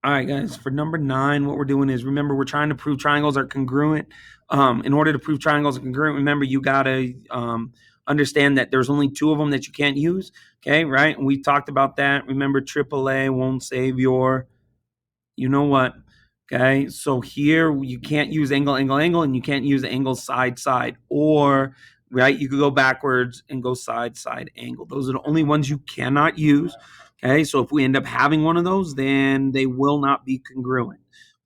All right, guys, for number 9, what we're doing is, remember, we're trying to prove triangles are congruent. In order to prove triangles are congruent, remember, you got to understand that there's only 2 of them that you can't use. Okay, right? And we talked about that. Remember, AAA won't save your, you know what? Okay, so here you can't use angle, angle, angle, and you can't use angle, side, side. Or, right, you could go backwards and go side, side, angle. Those are the only ones you cannot use. Okay, so if we end up having one of those, then they will not be congruent.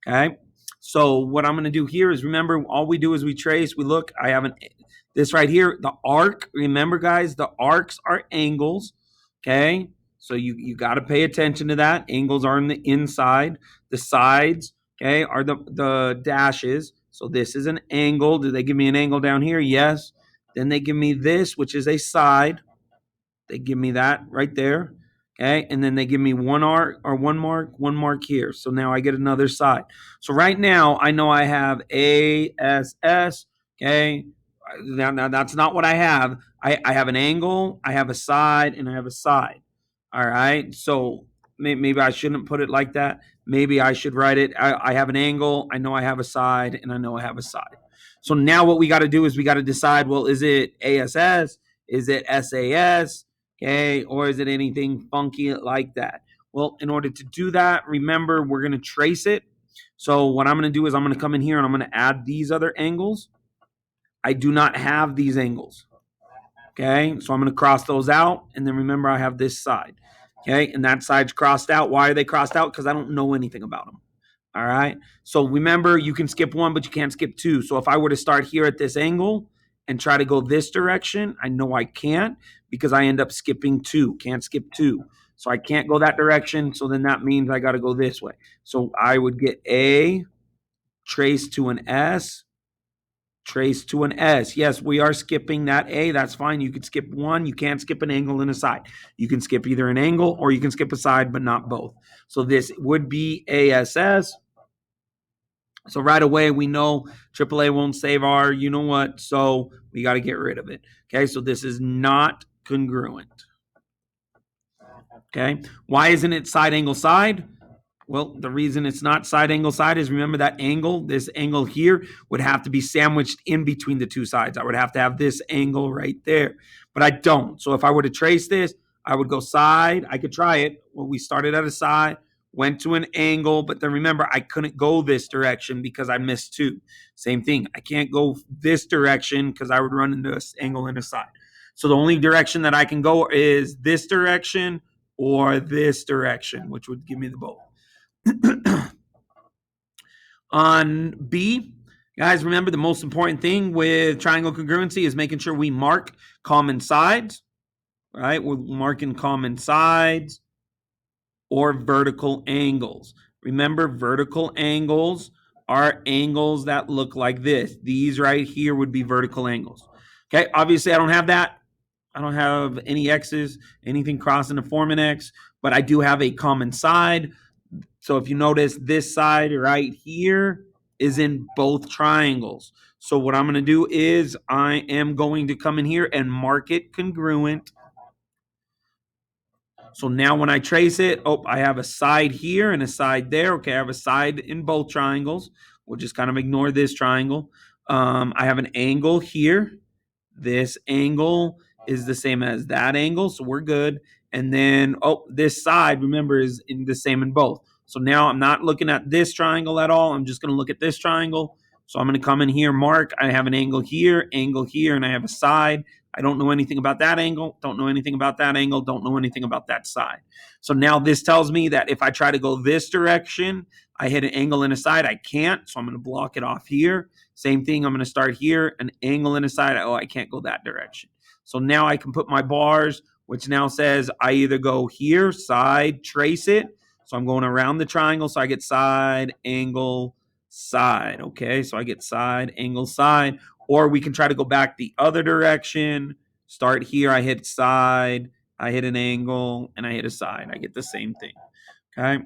Okay, so what I'm going to do here is, remember, all we do is we trace, we look. I have this right here, the arc. Remember, guys, the arcs are angles. Okay, so you got to pay attention to that. Angles are on the inside. The sides, okay, are the dashes. So this is an angle. Do they give me an angle down here? Yes. Then they give me this, which is a side. They give me that right there. Okay. And then they give me one arc or one mark here. So now I get another side. So right now I know I have ASS. Okay. Now that's not what I have. I have an angle, I have a side, and I have a side. All right. So maybe I shouldn't put it like that. Maybe I should write it. I have an angle, I know I have a side, and I know I have a side. So now what we got to do is we got to decide, well, is it ASS? Is it SAS? Okay. Or is it anything funky like that? Well, in order to do that, remember, we're going to trace it. So what I'm going to do is I'm going to come in here and I'm going to add these other angles. I do not have these angles. Okay, so I'm going to cross those out. And then remember, I have this side. Okay, and that side's crossed out. Why are they crossed out? Because I don't know anything about them. All right, so remember, you can skip one, but you can't skip two. So if I were to start here at this angle and try to go this direction, I know I can't, because I end up skipping two. Can't skip two. So I can't go that direction. So then that means I got to go this way. So I would get A, trace to an S, trace to an S. Yes, we are skipping that A. That's fine. You could skip one. You can't skip an angle and a side. You can skip either an angle or you can skip a side, but not both. So this would be ASS. So right away, we know AAA won't save our, you know what? So we got to get rid of it. Okay, so this is not congruent. Okay, why isn't it side angle side? Well, the reason it's not side angle side is, remember, that angle, this angle here, would have to be sandwiched in between the two sides. I would have to have this angle right there, but I don't. So if I were to trace this, I would go side. I could try it. Well, we started at a side, went to an angle, but then remember, I couldn't go this direction because I missed two. Same thing. I can't go this direction because I would run into this angle and a side. So the only direction that I can go is this direction or this direction, which would give me the both. On B, guys, remember, the most important thing with triangle congruency is making sure we mark common sides, right? We're marking common sides or vertical angles. Remember, vertical angles are angles that look like this. These right here would be vertical angles. Okay, obviously I don't have that. I don't have any X's, anything crossing to form an X, but I do have a common side. So if you notice, this side right here is in both triangles. So what I'm going to do is I am going to come in here and mark it congruent. So now when I trace it, I have a side here and a side there. Okay, I have a side in both triangles. We'll just kind of ignore this triangle. I have an angle here. This angle is the same as that angle, so we're good. And then, this side, remember, is in the same in both. So now I'm not looking at this triangle at all. I'm just going to look at this triangle. So I'm going to come in here, mark. I have an angle here, and I have a side. I don't know anything about that angle, don't know anything about that angle, don't know anything about that side. So now this tells me that if I try to go this direction, I hit an angle and a side. I can't, so I'm going to block it off here. Same thing, I'm going to start here, an angle and a side. I can't go that direction. So now I can put my bars, which now says I either go here, side, trace it. So I'm going around the triangle, so I get side, angle, side. Okay, so I get side, angle, side. Or we can try to go back the other direction. Start here, I hit side, I hit an angle, and I hit a side. I get the same thing. Okay.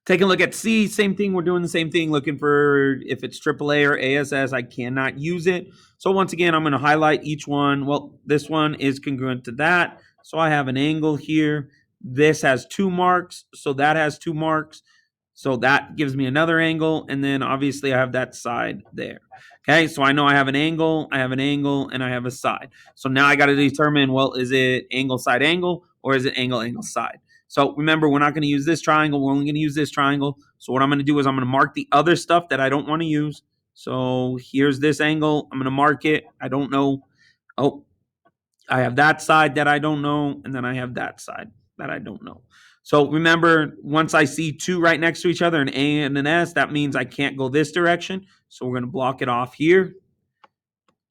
Take a look at C, same thing. We're doing the same thing, looking for if it's AAA or ASS. I cannot use it. So once again, I'm going to highlight each one. Well, this one is congruent to that. So I have an angle here. This has 2 marks, so that has 2 marks. So that gives me another angle, and then obviously I have that side there. Okay, so I know I have an angle, and I have a side. So now I got to determine, well, is it angle, side, angle, or is it angle, angle, side? So remember, we're not going to use this triangle. We're only going to use this triangle. So what I'm going to do is I'm going to mark the other stuff that I don't want to use. So here's this angle. I'm going to mark it. I don't know. Oh, I have that side that I don't know, and then I have that side that I don't know. So remember, once I see 2 right next to each other, an A and an S, that means I can't go this direction. So we're going to block it off here.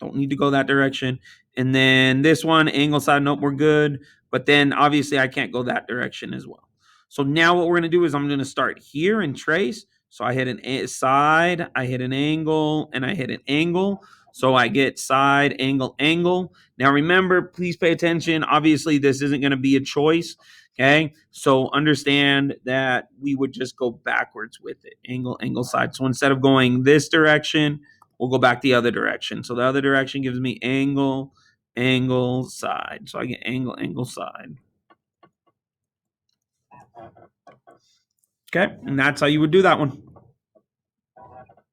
Don't need to go that direction. And then this one, angle, side, nope, we're good. But then obviously I can't go that direction as well. So now what we're going to do is I'm going to start here and trace. So I hit an side, I hit an angle, and I hit an angle. So I get side, angle, angle. Now remember, please pay attention. Obviously, this isn't going to be a choice. Okay. So understand that we would just go backwards with it. Angle, angle, side. So instead of going this direction, we'll go back the other direction. So the other direction gives me angle, angle, side. So I get angle, angle, side. Okay. And that's how you would do that one.